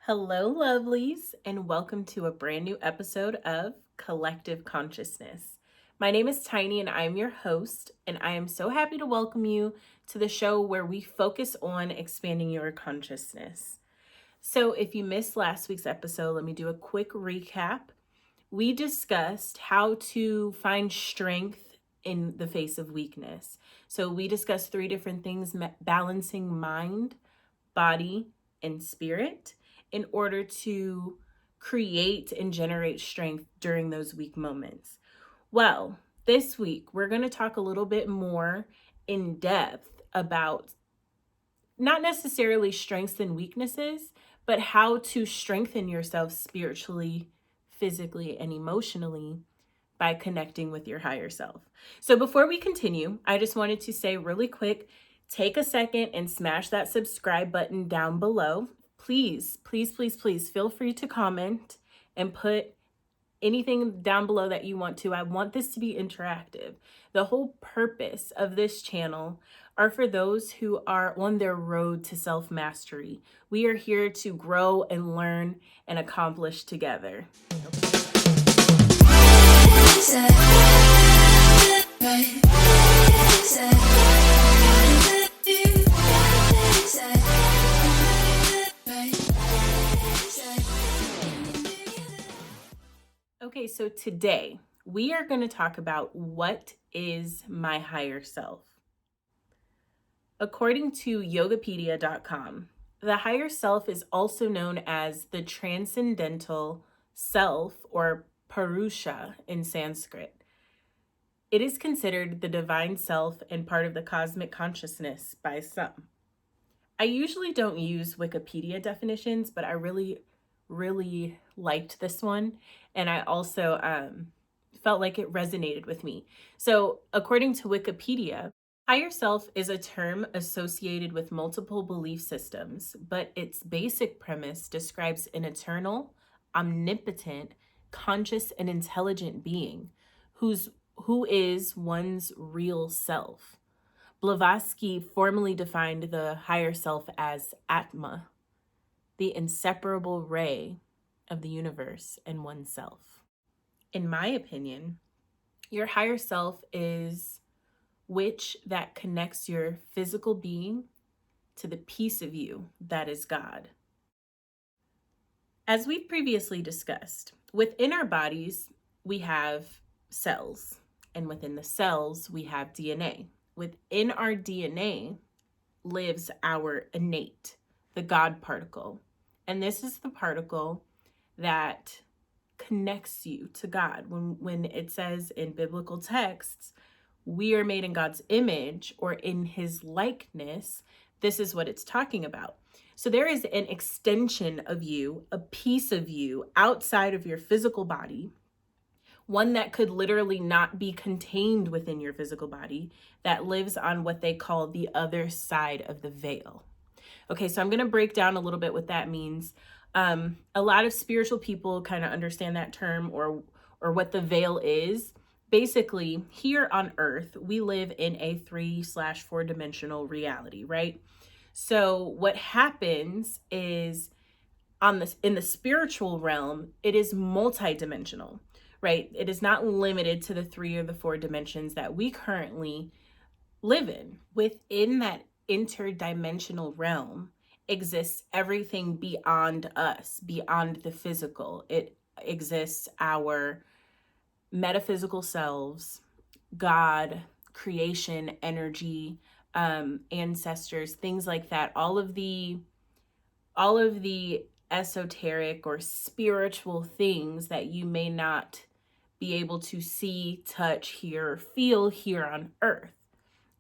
Hello, lovelies, and welcome to a brand new episode of Collective Consciousness. My name is Tiny, and I'm your host, and I am so happy to welcome you to the show where we focus on expanding your consciousness. So, if you missed last week's episode, let me do a quick recap. We discussed how to find strength in the face of weakness. So, we discussed three different things: balancing mind, body, and spirit in order to create and generate strength during those weak moments. Well, this week we're going to talk a little bit more in depth about not necessarily strengths and weaknesses, but how to strengthen yourself spiritually, physically, and emotionally by connecting with your higher self. So before we continue, I just wanted to say really quick, take a second and smash that subscribe button down below. Please, please, please, please feel free to comment and put anything down below that you want to. I want this to be interactive. The whole purpose of this channel are for those who are on their road to self-mastery. We are here to grow and learn and accomplish together. Okay, so today we are going to talk about what is my higher self. According to yogapedia.com, the higher self is also known as the transcendental self, or Purusha in Sanskrit. It is considered the divine self and part of the cosmic consciousness by some. I usually don't use Wikipedia definitions, but I really liked this one. And I also felt like it resonated with me. So according to Wikipedia, higher self is a term associated with multiple belief systems, but its basic premise describes an eternal, omnipotent, conscious, and intelligent being who is one's real self. Blavatsky formally defined the higher self as Atma, the inseparable ray of the universe and oneself. In my opinion, your higher self is which that connects your physical being to the piece of you that is God. As we've previously discussed, within our bodies, we have cells, and within the cells, we have DNA. Within our DNA lives our innate, the God particle. And this is the particle that connects you to God. When it says in biblical texts, we are made in God's image or in his likeness, this is what it's talking about. So there is an extension of you, a piece of you outside of your physical body, one that could literally not be contained within your physical body, that lives on what they call the other side of the veil. Okay, so I'm going to break down a little bit what that means. A lot of spiritual people kind of understand that term or what the veil is. Basically, here on Earth, we live in a 3/4 dimensional reality, right? So what happens is in the spiritual realm, it is multidimensional, right? It is not limited to the 3 or the 4 dimensions that we currently live in. Within that interdimensional realm exists everything beyond us, beyond the physical. It exists our metaphysical selves, God, creation, energy, ancestors, things like that. All of the esoteric or spiritual things that you may not be able to see, touch, hear, or feel here on Earth,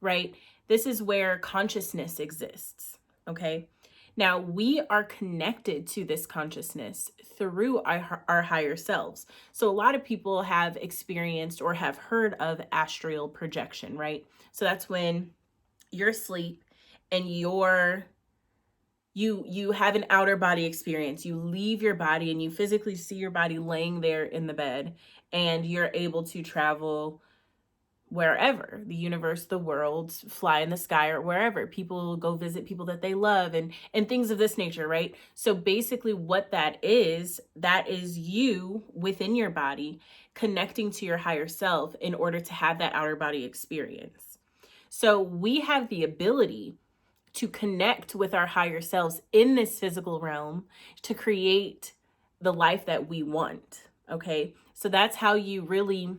right? This is where consciousness exists, okay? Now, we are connected to this consciousness through our higher selves. So a lot of people have experienced or have heard of astral projection, right? So that's when you're asleep and you have an outer body experience. You leave your body and you physically see your body laying there in the bed, and you're able to travel wherever, the universe, the world, fly in the sky, or wherever. People go visit people that they love, and things of this nature, right? So basically what that is you within your body connecting to your higher self in order to have that outer body experience. So we have the ability to connect with our higher selves in this physical realm to create the life that we want. Okay, so that's how you really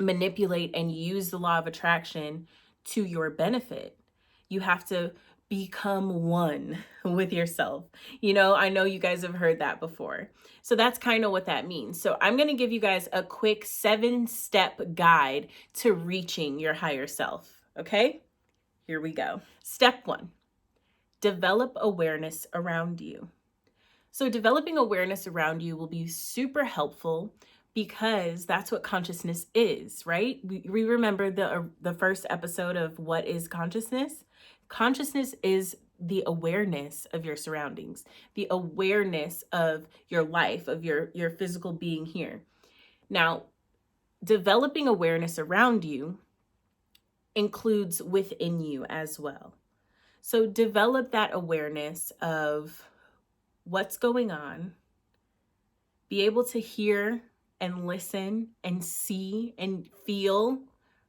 manipulate and use the law of attraction to your benefit. You have to become one with yourself. I know you guys have heard that before. So that's kind of what that means. So I'm going to give you guys a quick 7-step guide to reaching your higher self. Okay, here we go. Step 1, develop awareness around you. So developing awareness around you will be super helpful because that's what consciousness is, right? We remember the first episode of what is consciousness? Consciousness is the awareness of your surroundings, the awareness of your life, of your physical being here. Now, developing awareness around you includes within you as well. So develop that awareness of what's going on. Be able to hear and listen and see and feel,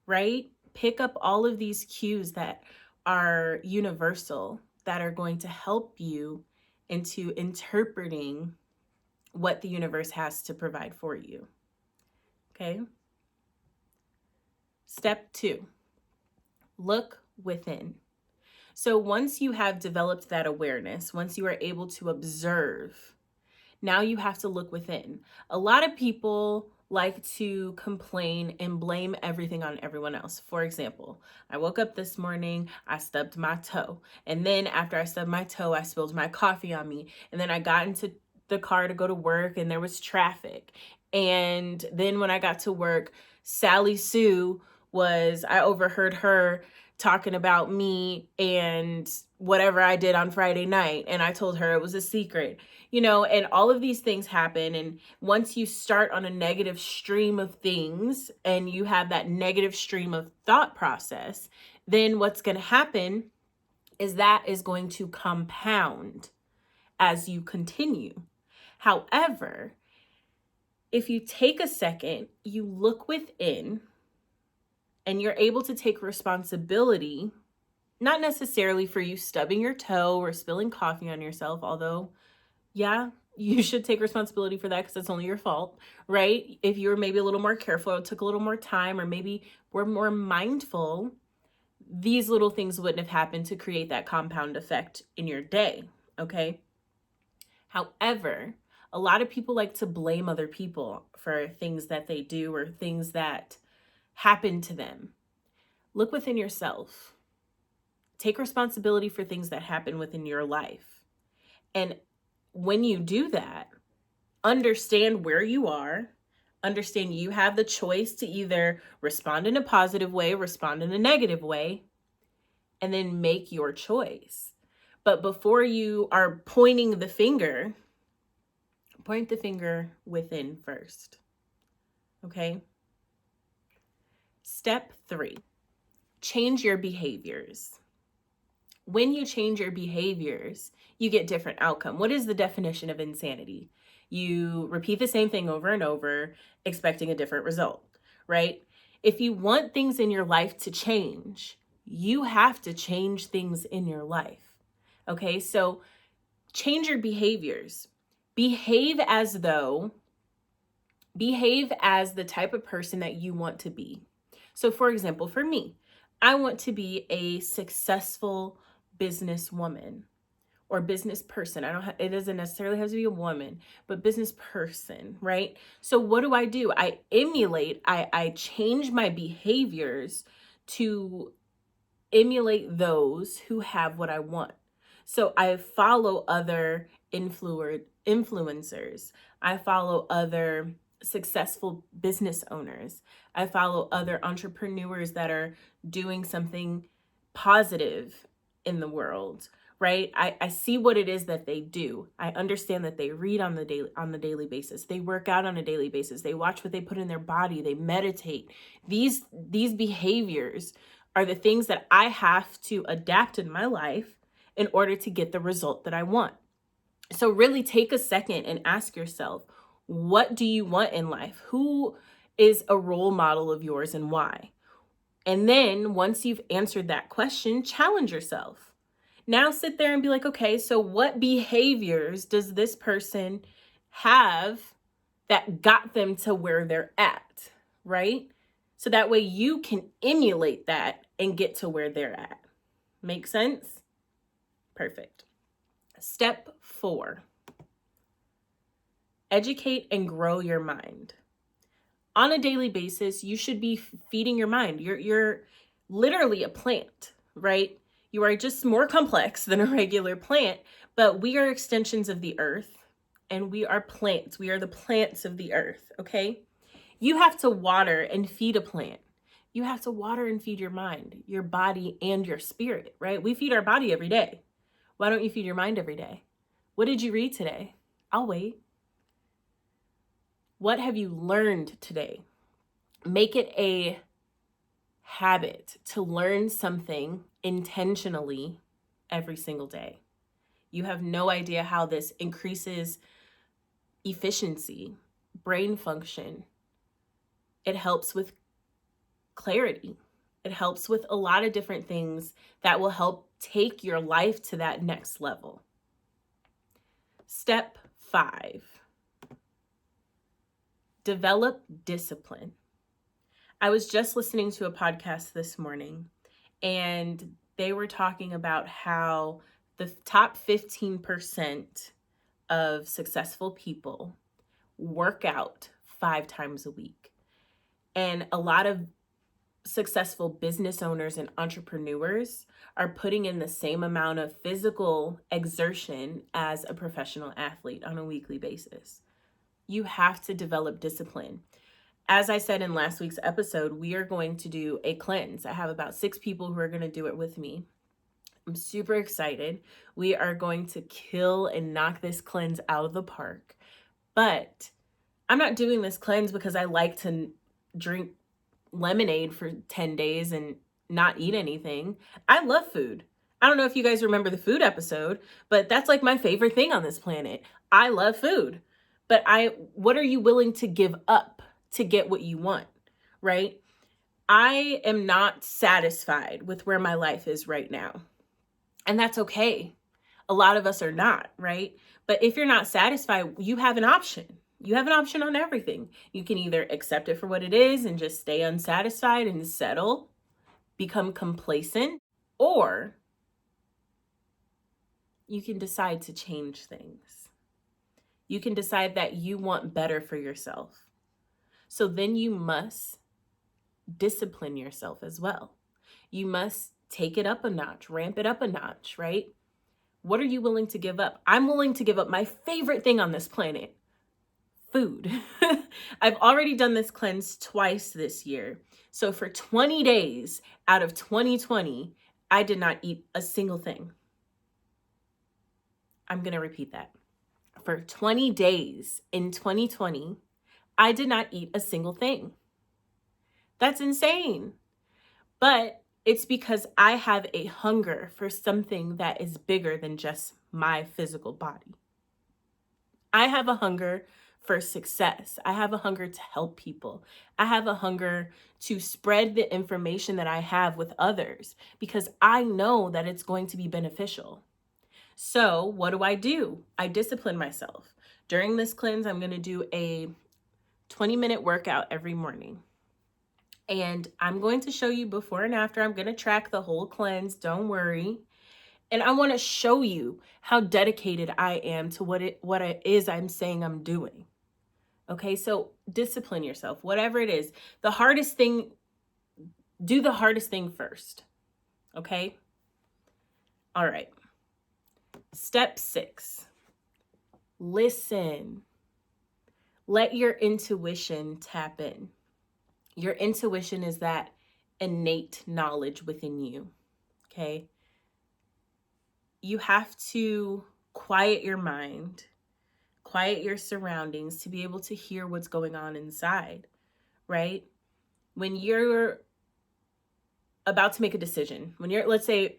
right? Pick up all of these cues that are universal, that are going to help you into interpreting what the universe has to provide for you. Okay? Step 2, look within. So once you have developed that awareness, once you are able to observe, now you have to look within. A lot of people like to complain and blame everything on everyone else. For example, I woke up this morning, I stubbed my toe. And then after I stubbed my toe, I spilled my coffee on me. And then I got into the car to go to work and there was traffic. And then when I got to work, Sally Sue I overheard her talking about me and whatever I did on Friday night. And I told her it was a secret, and all of these things happen. And once you start on a negative stream of things and you have that negative stream of thought process, then what's going to happen is that is going to compound as you continue. However, if you take a second, you look within, and you're able to take responsibility, not necessarily for you stubbing your toe or spilling coffee on yourself, although, yeah, you should take responsibility for that because it's only your fault, right? If you were maybe a little more careful, it took a little more time, or maybe were more mindful, these little things wouldn't have happened to create that compound effect in your day, okay? However, a lot of people like to blame other people for things that they do or things that happen to them. Look within yourself. Take responsibility for things that happen within your life. And when you do that, understand where you are, understand you have the choice to either respond in a positive way, respond in a negative way, and then make your choice. But before you are pointing the finger, point the finger within first. Okay? Step 3, change your behaviors. When you change your behaviors, you get different outcome. What is the definition of insanity? You repeat the same thing over and over, expecting a different result, right? If you want things in your life to change, you have to change things in your life. Okay, so change your behaviors. Behave as the type of person that you want to be. So for example, for me, I want to be a successful businesswoman or business person. It doesn't necessarily have to be a woman, but business person, right? So what do? I emulate, I change my behaviors to emulate those who have what I want. So I follow other influencers. I follow other successful business owners. I follow other entrepreneurs that are doing something positive in the world, right? I see what it is that they do. I understand that they read on the daily basis. They work out on a daily basis. They watch what they put in their body. They meditate. These behaviors are the things that I have to adapt in my life in order to get the result that I want. So really take a second and ask yourself, what do you want in life? Who is a role model of yours and why? And then once you've answered that question, challenge yourself. Now sit there and be like, okay, so what behaviors does this person have that got them to where they're at, right? So that way you can emulate that and get to where they're at. Make sense? Perfect. Step 4, educate and grow your mind. On a daily basis, you should be feeding your mind. You're literally a plant, right? You are just more complex than a regular plant, but we are extensions of the earth and we are plants. We are the plants of the earth, okay? You have to water and feed a plant. You have to water and feed your mind, your body, and your spirit, right? We feed our body every day. Why don't you feed your mind every day? What did you read today? I'll wait. What have you learned today? Make it a habit to learn something intentionally every single day. You have no idea how this increases efficiency, brain function. It helps with clarity. It helps with a lot of different things that will help take your life to that next level. Step 5, develop discipline. I was just listening to a podcast this morning, and they were talking about how the top 15% of successful people work out 5 times a week. And a lot of successful business owners and entrepreneurs are putting in the same amount of physical exertion as a professional athlete on a weekly basis. You have to develop discipline. As I said in last week's episode, we are going to do a cleanse. I have about 6 people who are going to do it with me. I'm super excited. We are going to kill and knock this cleanse out of the park. But I'm not doing this cleanse because I like to drink lemonade for 10 days and not eat anything. I love food. I don't know if you guys remember the food episode, but that's like my favorite thing on this planet. I love food. But what are you willing to give up to get what you want, right? I am not satisfied with where my life is right now. And that's okay. A lot of us are not, right? But if you're not satisfied, you have an option. You have an option on everything. You can either accept it for what it is and just stay unsatisfied and settle, become complacent, or you can decide to change things. You can decide that you want better for yourself. So then you must discipline yourself as well. You must take it up a notch, ramp it up a notch, right? What are you willing to give up? I'm willing to give up my favorite thing on this planet, food. I've already done this cleanse twice this year. So for 20 days out of 2020, I did not eat a single thing. I'm going to repeat that. For 20 days in 2020, I did not eat a single thing. That's insane. But it's because I have a hunger for something that is bigger than just my physical body. I have a hunger for success. I have a hunger to help people. I have a hunger to spread the information that I have with others because I know that it's going to be beneficial. So what do? I discipline myself. During this cleanse, I'm going to do a 20-minute workout every morning. And I'm going to show you before and after. I'm going to track the whole cleanse. Don't worry. And I want to show you how dedicated I am to what it is I'm saying I'm doing. Okay, so discipline yourself, whatever it is. The hardest thing, do the hardest thing first. Okay? All right. Step 6, listen. Let your intuition tap in. Your intuition is that innate knowledge within you. Okay? you have to quiet your mind, quiet your surroundings to be able to hear what's going on inside, right? When you're about to make a decision, when you're, let's say,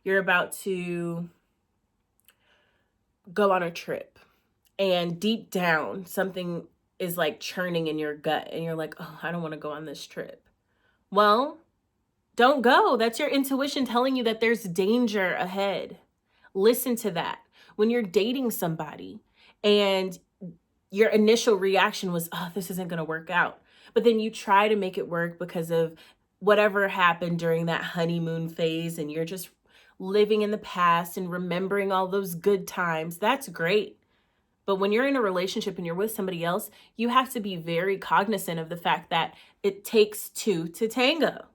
you're about to go on a trip and deep down something is like churning in your gut and you're like, oh, I don't want to go on this trip. Well, don't go. That's your intuition telling you that there's danger ahead. Listen to that. When you're dating somebody and your initial reaction was, oh, this isn't going to work out. But then you try to make it work because of whatever happened during that honeymoon phase, and you're just living in the past and remembering all those good times. That's great. But when you're in a relationship and you're with somebody else, you have to be very cognizant of the fact that it takes two to tango,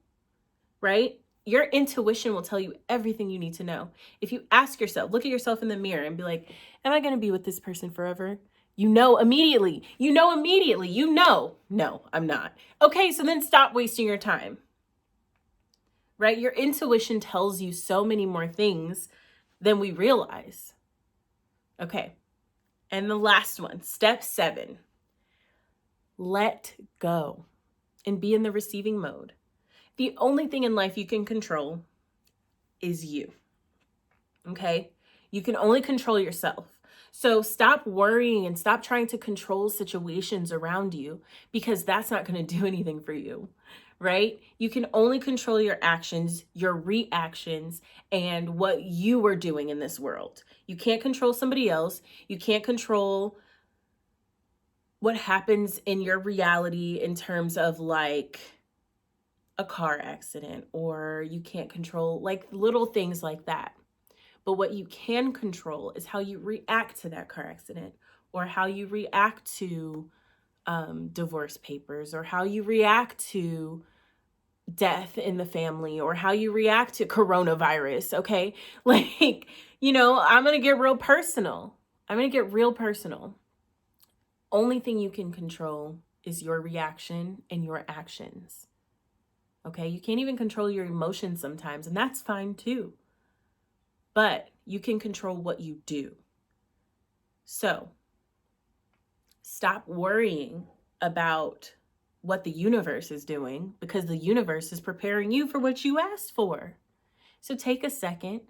right? Your intuition will tell you everything you need to know. If you ask yourself, look at yourself in the mirror and be like, am I going to be with this person forever? You know immediately. No, I'm not. Okay, so then stop wasting your time, right? Your intuition tells you so many more things than we realize. Okay, and the last one, step 7, let go and be in the receiving mode. The only thing in life you can control is you, okay? You can only control yourself. So stop worrying and stop trying to control situations around you, because that's not going to do anything for you, right? You can only control your actions, your reactions, and what you are doing in this world. You can't control somebody else. You can't control what happens in your reality in terms of like a car accident, or you can't control like little things like that. But what you can control is how you react to that car accident, or how you react to divorce papers, or how you react to death in the family, or how you react to coronavirus. Okay. Like, I'm going to get real personal. Only thing you can control is your reaction and your actions. Okay. You can't even control your emotions sometimes, and that's fine too. But you can control what you do. So stop worrying about what the universe is doing, because the universe is preparing you for what you asked for. So take a second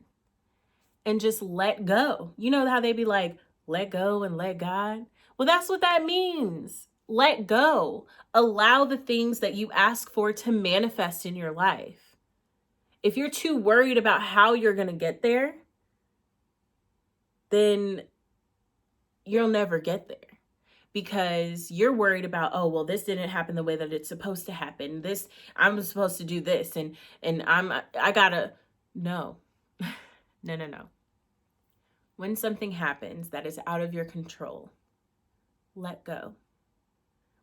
and just let go. You know how they be like, let go and let God? Well, that's what that means. Let go. Allow the things that you ask for to manifest in your life. If you're too worried about how you're going to get there, then you'll never get there, because you're worried about, oh, well, this didn't happen the way that it's supposed to happen. I'm supposed to do this, and I gotta, no. No. When something happens that is out of your control, let go.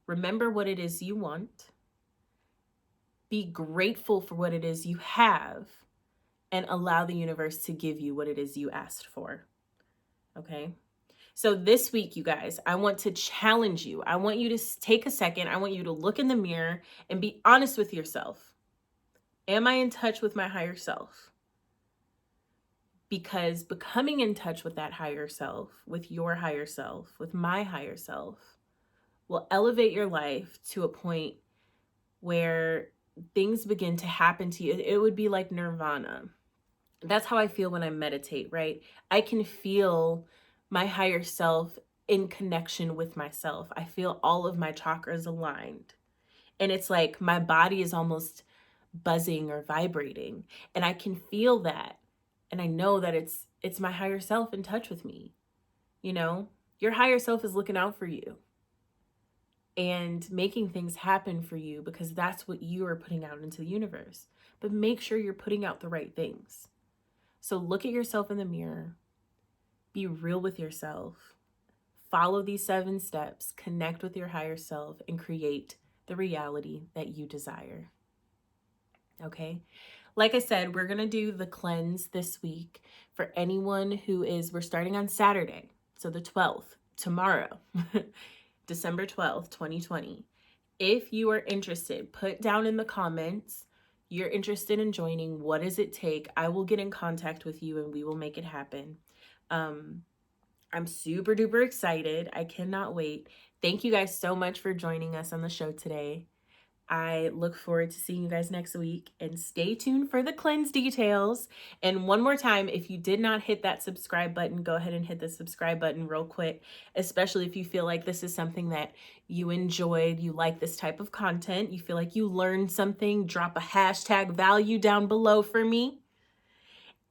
Remember what it is you want. Be grateful for what it is you have, and allow the universe to give you what it is you asked for. Okay? So this week, you guys, I want to challenge you. I want you to take a second. I want you to look in the mirror and be honest with yourself. Am I in touch with my higher self? Because becoming in touch with that higher self, with your higher self, with my higher self, will elevate your life to a point where things begin to happen to you. It would be like nirvana. That's how I feel when I meditate, right? I can feel my higher self in connection with myself. I feel all of my chakras aligned. And it's like my body is almost buzzing or vibrating. And I can feel that. And I know that it's my higher self in touch with me. Your higher self is looking out for you and making things happen for you, because that's what you are putting out into the universe. But make sure you're putting out the right things. So look at yourself in the mirror. Be real with yourself. Follow these 7 steps, connect with your higher self, and create the reality that you desire. Okay? Like I said, we're going to do the cleanse this week for anyone we're starting on Saturday. So the 12th, tomorrow, December 12th, 2020. If you are interested, put down in the comments you're interested in joining, what does it take? I will get in contact with you and we will make it happen. I'm super duper excited. I cannot wait. Thank you guys so much for joining us on the show today. I look forward to seeing you guys next week, and stay tuned for the cleanse details. And one more time, if you did not hit that subscribe button, go ahead and hit the subscribe button real quick, especially if you feel like this is something that you enjoyed, you like this type of content, you feel like you learned something, drop a hashtag value down below for me.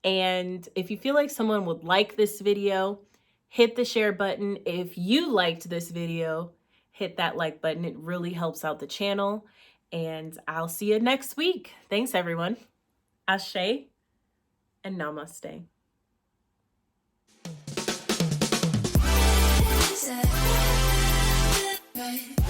And if you feel like someone would like this video, hit the share button. If you liked this video, hit that like button. It really helps out the channel. And I'll see you next week. Thanks, everyone. Asè and Namaste. Right.